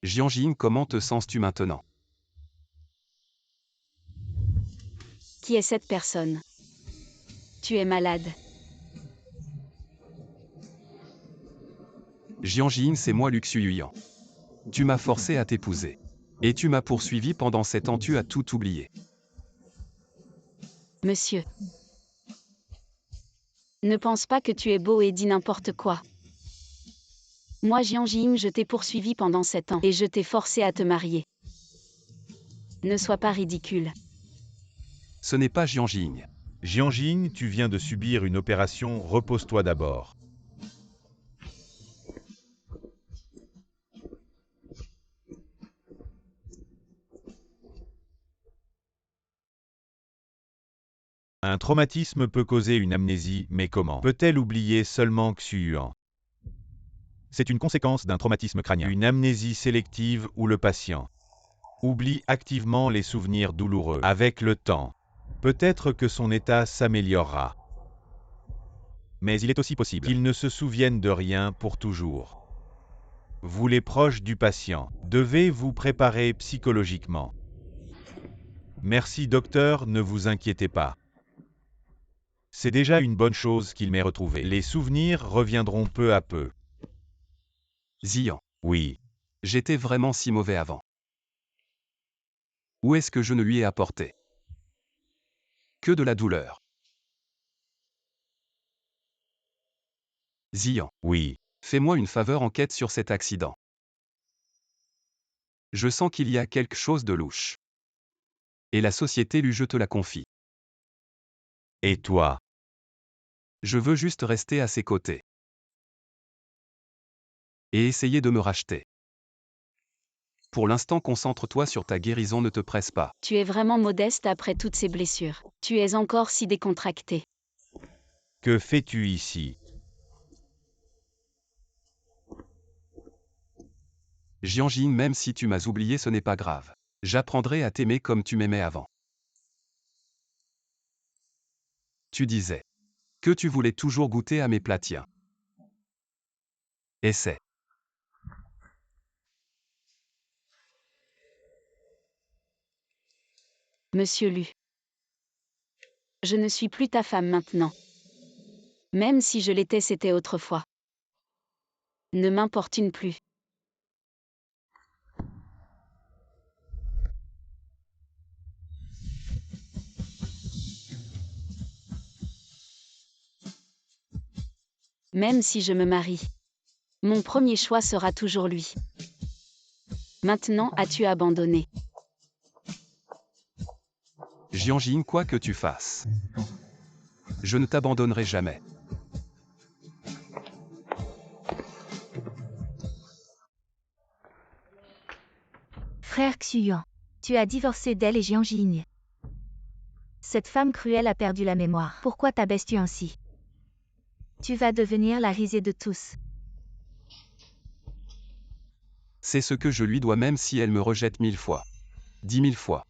Jiang Jing, comment te sens-tu maintenant? Qui est cette personne? Tu es malade. Jiang Jing, c'est moi Lu Xuyuyan. Tu m'as forcé à t'épouser. Et tu m'as poursuivi pendant 7 ans, tu as tout oublié. Monsieur. Ne pense pas que tu es beau et dis n'importe quoi. Moi Jiang Jing, je t'ai poursuivi pendant 7 ans et je t'ai forcé à te marier. Ne sois pas ridicule. Ce n'est pas Jiang Jing. Jiang Jing, tu viens de subir une opération, repose-toi d'abord. Un traumatisme peut causer une amnésie, mais comment peut-elle oublier seulement Xuyuyan? C'est une conséquence d'un traumatisme crânien, une amnésie sélective où le patient oublie activement les souvenirs douloureux. Avec le temps, peut-être que son état s'améliorera. Mais il est aussi possible qu'il ne se souvienne de rien pour toujours. Vous les proches du patient, devez vous préparer psychologiquement. Merci docteur, ne vous inquiétez pas. C'est déjà une bonne chose qu'il m'ait retrouvé. Les souvenirs reviendront peu à peu. Ziyan. Oui. J'étais vraiment si mauvais avant. Où est-ce que je ne lui ai apporté que de la douleur? Ziyan. Oui. Fais-moi une faveur, enquête sur cet accident. Je sens qu'il y a quelque chose de louche. Et la société lui, je te la confie. Et toi? Je veux juste rester à ses côtés. Et essayer de me racheter. Pour l'instant, concentre-toi sur ta guérison, ne te presse pas. Tu es vraiment modeste après toutes ces blessures. Tu es encore si décontracté. Que fais-tu ici? Jiang Jing, même si tu m'as oublié, ce n'est pas grave. J'apprendrai à t'aimer comme tu m'aimais avant. Tu disais que tu voulais toujours goûter à mes plats, tiens. Essaie. Monsieur Lu. Je ne suis plus ta femme maintenant. Même si je l'étais, c'était autrefois. Ne m'importune plus. Même si je me marie, mon premier choix sera toujours lui. Maintenant as-tu abandonné? Jian Jing, quoi que tu fasses, je ne t'abandonnerai jamais. Frère Xuyuan, tu as divorcé d'elle et Jian Jing. Cette femme cruelle a perdu la mémoire. Pourquoi t'abaisses-tu ainsi? Tu vas devenir la risée de tous. C'est ce que je lui dois même si elle me rejette 1000 fois. 10 000 fois.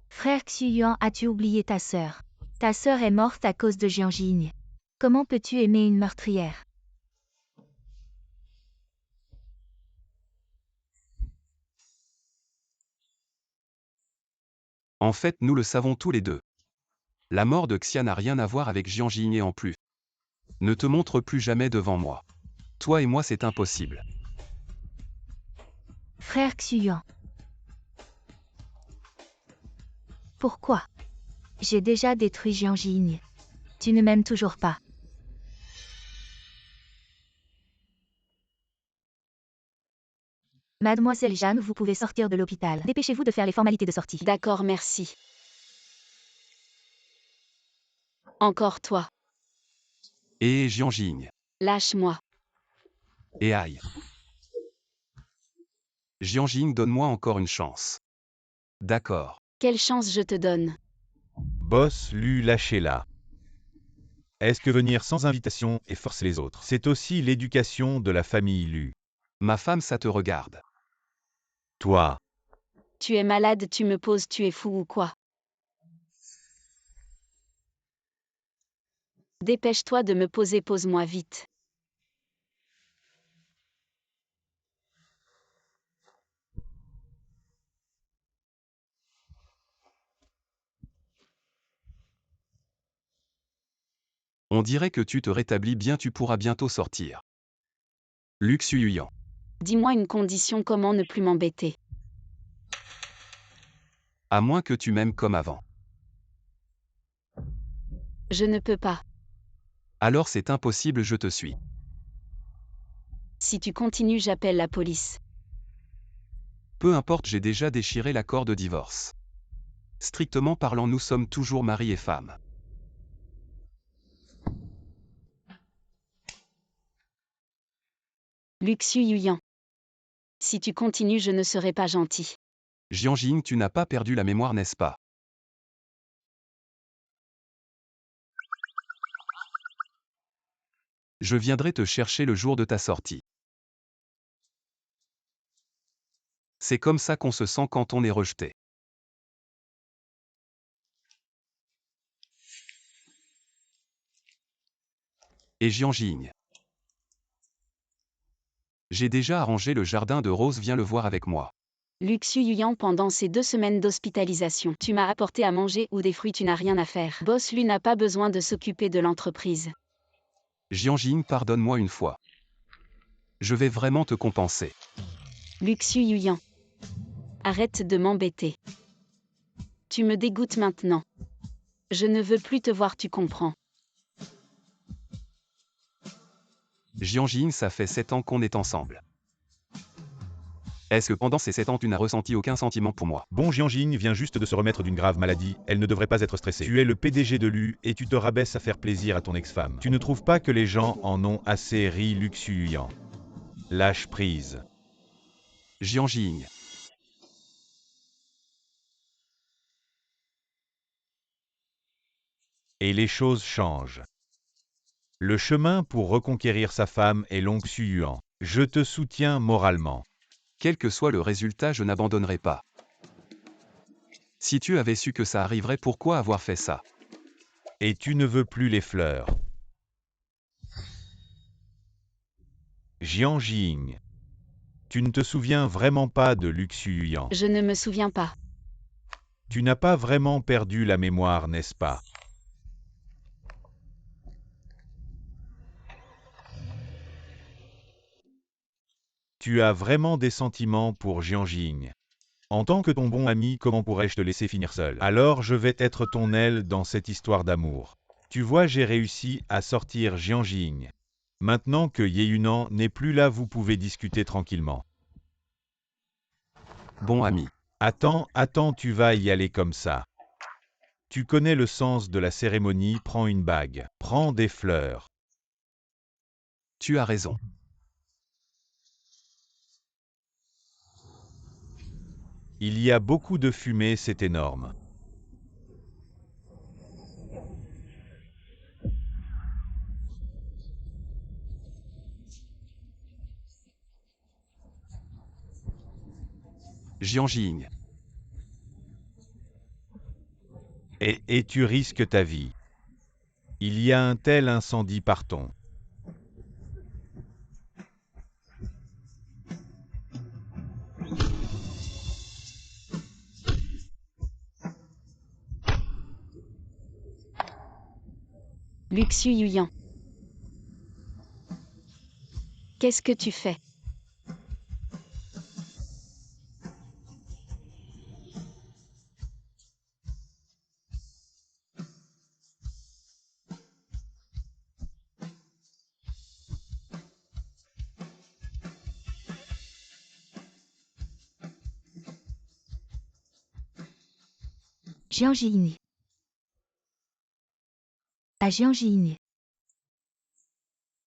Frère Xuyuan, as-tu oublié ta sœur? Ta sœur est morte à cause de Jian Jing. Comment peux-tu aimer une meurtrière? En fait, nous le savons tous les deux. La mort de Xia n'a rien à voir avec Jian Jing et en plus. Ne te montre plus jamais devant moi. Toi et moi, c'est impossible. Frère Xuyuan. Pourquoi? J'ai déjà détruit Jian Jing. Tu ne m'aimes toujours pas. Mademoiselle Jeanne, vous pouvez sortir de l'hôpital. Dépêchez-vous de faire les formalités de sortie. D'accord, merci. Encore toi. Et Jian Jing. Lâche-moi. Et aïe. Jian Jing, donne-moi encore une chance. D'accord. Quelle chance je te donne? Boss Lu, lâchez-la. Est-ce que venir sans invitation et forcer les autres, c'est aussi l'éducation de la famille Lu? Ma femme, ça te regarde. Toi, Tu es malade, tu me poses, tu es fou ou quoi? Dépêche-toi de me poser, pose-moi vite. On dirait que tu te rétablis bien, tu pourras bientôt sortir. Lu Xuyuan. Dis-moi une condition, comment ne plus m'embêter? À moins que tu m'aimes comme avant. Je ne peux pas. Alors c'est impossible, je te suis. Si tu continues, j'appelle la police. Peu importe, j'ai déjà déchiré l'accord de divorce. Strictement parlant, nous sommes toujours mari et femme. Lu Xuyuan. Si tu continues, je ne serai pas gentil. Jian Jing, tu n'as pas perdu la mémoire, n'est-ce pas? Je viendrai te chercher le jour de ta sortie. C'est comme ça qu'on se sent quand on est rejeté. Et Jian Jing. J'ai déjà arrangé le jardin de Rose, viens le voir avec moi. Lu Xuyuan, pendant ces 2 semaines d'hospitalisation, tu m'as apporté à manger ou des fruits, tu n'as rien à faire. Boss Lu n'a pas besoin de s'occuper de l'entreprise. Jian Jing, pardonne-moi une fois. Je vais vraiment te compenser. Lu Xuyuan. Arrête de m'embêter. Tu me dégoûtes maintenant. Je ne veux plus te voir, tu comprends. Jian Jing, ça fait 7 ans qu'on est ensemble. Est-ce que pendant ces 7 ans tu n'as ressenti aucun sentiment pour moi? bon, Jian Jing vient juste de se remettre d'une grave maladie, elle ne devrait pas être stressée. Tu es le PDG de Lu et tu te rabaisses à faire plaisir à ton ex-femme. Tu ne trouves pas que les gens en ont assez ri? Lu Xuyuan. Lâche prise. Jian Jing. Et les choses changent. Le chemin pour reconquérir sa femme est long. Xuyuan. Je te soutiens moralement. Quel que soit le résultat, je n'abandonnerai pas. Si tu avais su que ça arriverait, pourquoi avoir fait ça? Et tu ne veux plus les fleurs. Jian Jing. Tu ne te souviens vraiment pas de Lu Xuyuan. Je ne me souviens pas. Tu n'as pas vraiment perdu la mémoire, n'est-ce pas? Tu as vraiment des sentiments pour Jian Jing. En tant que ton bon ami, comment pourrais-je te laisser finir seul? Alors je vais être ton aile dans cette histoire d'amour. Tu vois, j'ai réussi à sortir Jian Jing. Maintenant que Ye Yunan n'est plus là, vous pouvez discuter tranquillement. Bon ami. Attends, tu vas y aller comme ça. Tu connais le sens de la cérémonie, prends une bague, prends des fleurs. Tu as raison. Il y a beaucoup de fumée, c'est énorme. Jiang Jiying. Et tu risques ta vie. Il y a un tel incendie, partons. Luxu Yuyan. Qu'est-ce que tu fais? Jiang Jiying. À Jiang Jiying.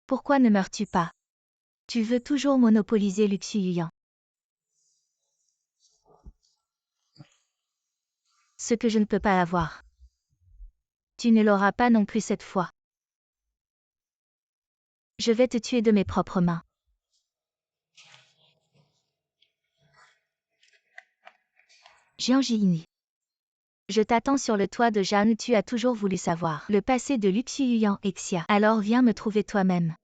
Pourquoi ne meurs-tu pas? Tu veux toujours monopoliser Luxu Yuyan. Ce que je ne peux pas avoir. Tu ne l'auras pas non plus cette fois. Je vais te tuer de mes propres mains. Jiang Jiying. Je t'attends sur le toit de Jeanne, tu as toujours voulu savoir le passé de Luxu Yuyan et Xia. Alors viens me trouver toi-même.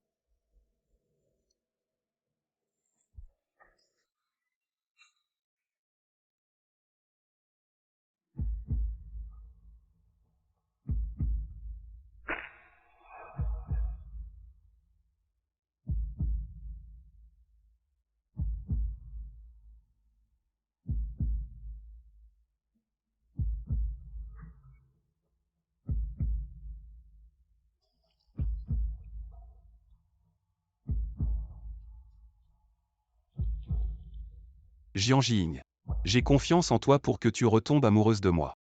Jiang Jiying. J'ai confiance en toi pour que tu retombes amoureuse de moi.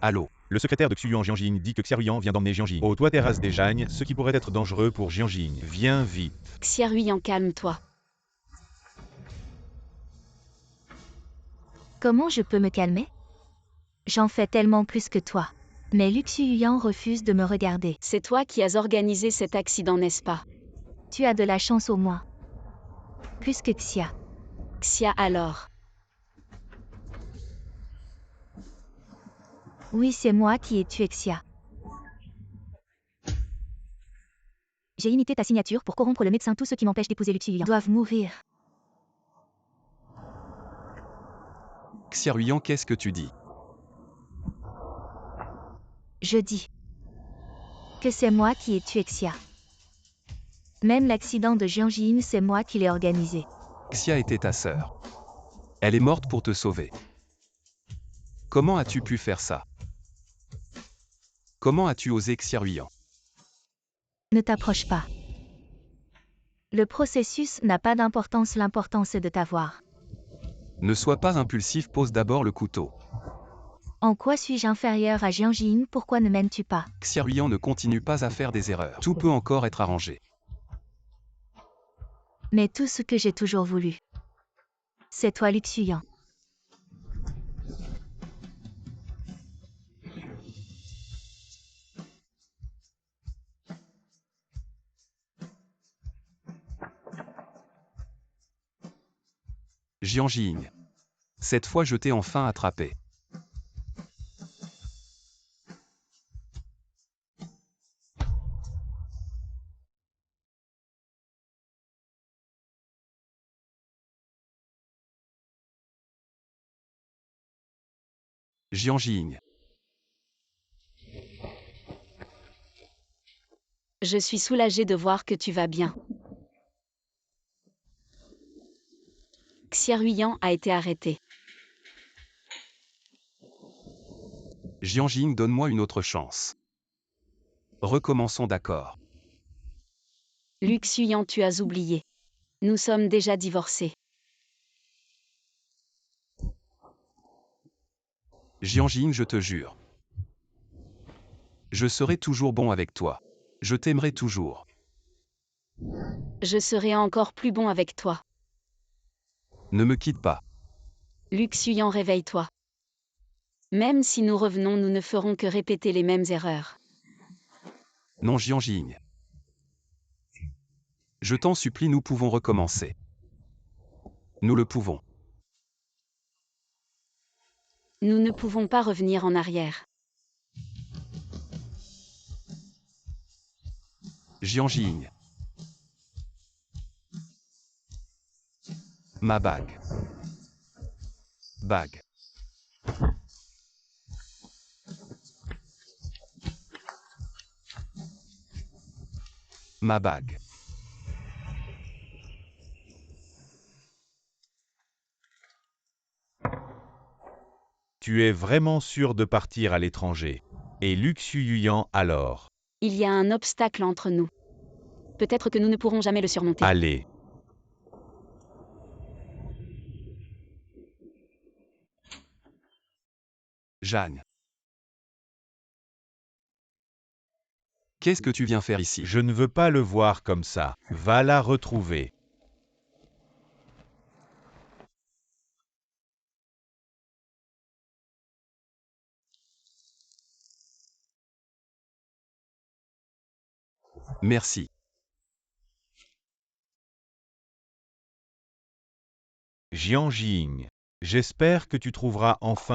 Allô? Le secrétaire de Xuyuan Jiang Jiying dit que Xiaoyan vient d'emmener Jiang Jiying au toit terrasse des Jagnes, ce qui pourrait être dangereux pour Jiang Jiying. Viens vite. Xia Yuyan, calme-toi. Comment je peux me calmer? J'en fais tellement plus que toi. Mais Luxu Yuyan refuse de me regarder. C'est toi qui as organisé cet accident, n'est-ce pas? Tu as de la chance au moins. Plus que Xia. Xia alors. Oui, c'est moi qui ai tué Xia. J'ai imité ta signature pour corrompre le médecin. Tous ceux qui m'empêchent d'épouser Luxu Yuyan doivent mourir. Xiaoyan, qu'est-ce que tu dis? Je dis que c'est moi qui ai tué Xia. Même l'accident de Jiang Jiying, c'est moi qui l'ai organisé. Xia était ta sœur. Elle est morte pour te sauver. Comment as-tu pu faire ça? Comment as-tu osé, Xiaoyan? Ne t'approche pas. Le processus n'a pas d'importance, l'important c'est de t'avoir. Ne sois pas impulsif, pose d'abord le couteau. En quoi suis-je inférieur à Jiang Jiying? Pourquoi ne m'aimes-tu pas? Xiaoyan, ne continue pas à faire des erreurs. Tout peut encore être arrangé. Mais tout ce que j'ai toujours voulu, c'est toi, Luxu Yuyan. Jiang Jiying. Cette fois je t'ai enfin attrapé. Jiang Jiying. Je suis soulagée de voir que tu vas bien. Xia Yuyan a été arrêté. Jiang Jiying, donne-moi une autre chance. Recommençons d'accord. Luxuyan, tu as oublié. Nous sommes déjà divorcés. Jianjing, je te jure. Je serai toujours bon avec toi. Je t'aimerai toujours. Je serai encore plus bon avec toi. Ne me quitte pas. Luxuyan, réveille-toi. Même si nous revenons, nous ne ferons que répéter les mêmes erreurs. Non, Jianjing. Je t'en supplie, nous pouvons recommencer. Nous le pouvons. Nous ne pouvons pas revenir en arrière. Jianjing. Ma bague. Bague. Ma bague. Tu es vraiment sûr de partir à l'étranger. Et Luxuyan alors. Il y a un obstacle entre nous. Peut-être que nous ne pourrons jamais le surmonter. Allez. Jeanne. Qu'est-ce que tu viens faire ici? Je ne veux pas le voir comme ça. Va la retrouver. Merci. Jianjing. J'espère que tu trouveras enfin